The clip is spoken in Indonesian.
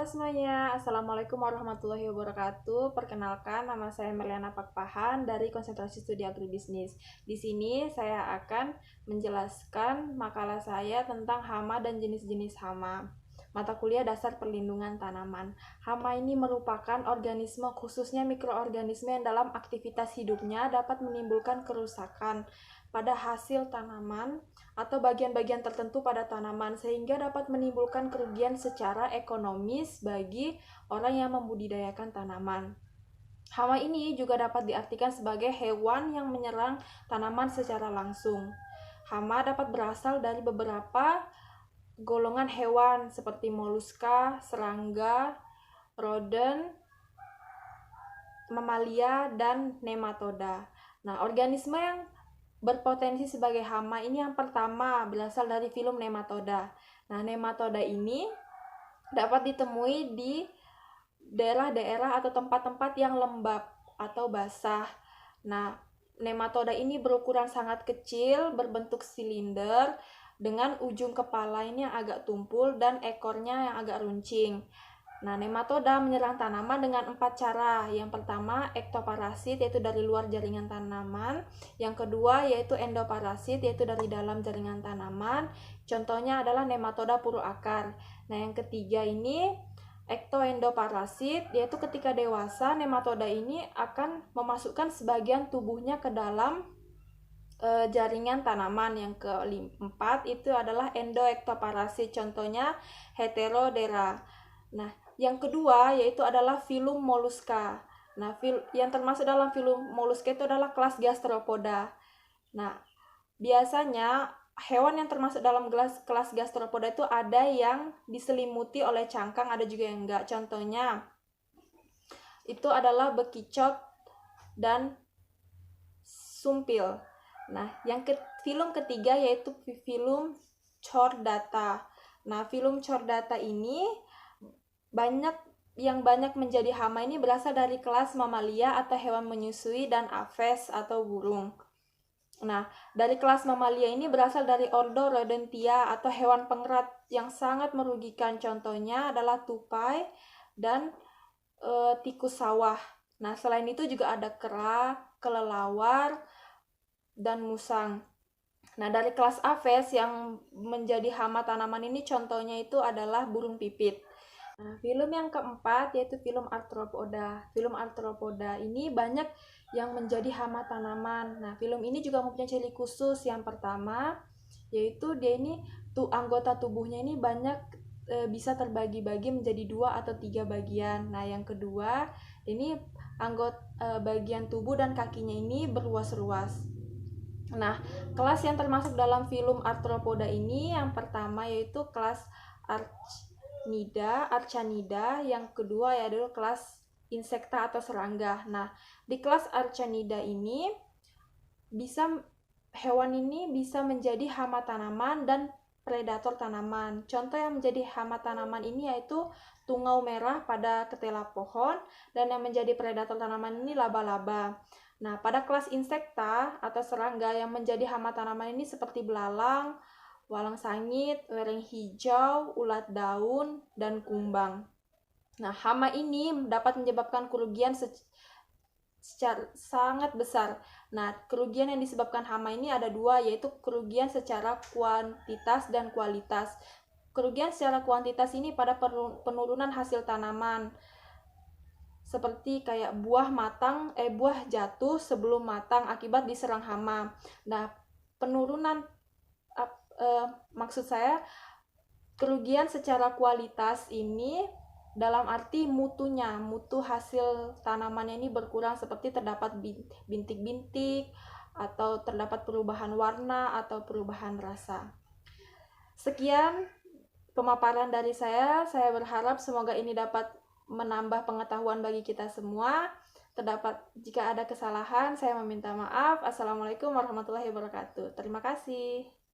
Halo semuanya, Assalamualaikum warahmatullahi wabarakatuh. Perkenalkan, nama saya Merliana Pakpahan dari Konsentrasi Studi Agribisnis. Di sini saya akan menjelaskan makalah saya tentang hama dan jenis-jenis hama. Mata kuliah dasar perlindungan tanaman. Hama ini merupakan organisme, khususnya mikroorganisme yang dalam aktivitas hidupnya dapat menimbulkan kerusakan pada hasil tanaman atau bagian-bagian tertentu pada tanaman sehingga dapat menimbulkan kerugian secara ekonomis bagi orang yang membudidayakan tanaman. Hama ini juga dapat diartikan sebagai hewan yang menyerang tanaman secara langsung. Hama dapat berasal dari beberapa golongan hewan seperti moluska, serangga, rodent, mamalia, dan nematoda. Nah, organisme yang berpotensi sebagai hama ini yang pertama berasal dari filum nematoda. Nah, nematoda ini dapat ditemui di daerah-daerah atau tempat-tempat yang lembab atau basah. Nah, nematoda ini berukuran sangat kecil, berbentuk silinder, dengan ujung kepala ini yang agak tumpul dan ekornya yang agak runcing. Nah, nematoda menyerang tanaman dengan 4 cara. Yang pertama, ektoparasit, yaitu dari luar jaringan tanaman. Yang kedua, yaitu endoparasit, yaitu dari dalam jaringan tanaman. Contohnya adalah nematoda puru akar. Nah, yang ketiga ini, ektoendoparasit, yaitu ketika dewasa, nematoda ini akan memasukkan sebagian tubuhnya ke dalam jaringan tanaman. Yang keempat itu adalah endoektoparasit, contohnya Heterodera. Nah, yang kedua yaitu adalah filum moluska. Nah, yang termasuk dalam filum moluska itu adalah kelas gastropoda. Nah, biasanya hewan yang termasuk dalam kelas gastropoda itu ada yang diselimuti oleh cangkang, ada juga yang enggak. Contohnya itu adalah bekicot dan sumpil. Nah, yang filum ketiga yaitu filum chordata. Nah, filum chordata ini banyak menjadi hama ini berasal dari kelas mamalia atau hewan menyusui dan aves atau burung. Nah, dari kelas mamalia ini berasal dari ordo Rodentia atau hewan pengerat yang sangat merugikan. Contohnya adalah tupai dan tikus sawah. Nah, selain itu juga ada kera, kelelawar, dan musang. Nah, dari kelas aves yang menjadi hama tanaman ini contohnya itu adalah burung pipit. Nah, filum yang keempat yaitu filum Arthropoda. Filum Arthropoda ini banyak yang menjadi hama tanaman. Nah, filum ini juga mempunyai ciri khusus. Yang pertama yaitu dia ini anggota tubuhnya ini banyak bisa terbagi-bagi menjadi 2 atau 3 bagian. Nah, yang kedua ini bagian tubuh dan kakinya ini berruas-ruas. Nah, kelas yang termasuk dalam filum Arthropoda ini yang pertama yaitu kelas Archanida, yang kedua yaitu kelas Insecta atau serangga. Nah, di kelas Archanida ini hewan ini bisa menjadi hama tanaman dan predator tanaman. Contoh yang menjadi hama tanaman ini yaitu tungau merah pada ketela pohon, dan yang menjadi predator tanaman ini laba-laba. Nah, pada kelas Insecta atau serangga yang menjadi hama tanaman ini seperti belalang, walang sangit, lereng hijau, ulat daun, dan kumbang. Nah, hama ini dapat menyebabkan kerugian secara sangat besar. Nah, kerugian yang disebabkan hama ini ada 2, yaitu kerugian secara kuantitas dan kualitas. Kerugian secara kuantitas ini pada penurunan hasil tanaman, seperti kayak buah jatuh sebelum matang akibat diserang hama. Nah, penurunan maksud saya kerugian secara kualitas ini dalam arti mutu hasil tanamannya ini berkurang, seperti terdapat bintik-bintik atau terdapat perubahan warna atau perubahan rasa. Sekian pemaparan dari saya. Saya berharap semoga ini dapat menambah pengetahuan bagi kita semua. Jika ada kesalahan, saya meminta maaf. Assalamualaikum warahmatullahi wabarakatuh. Terima kasih.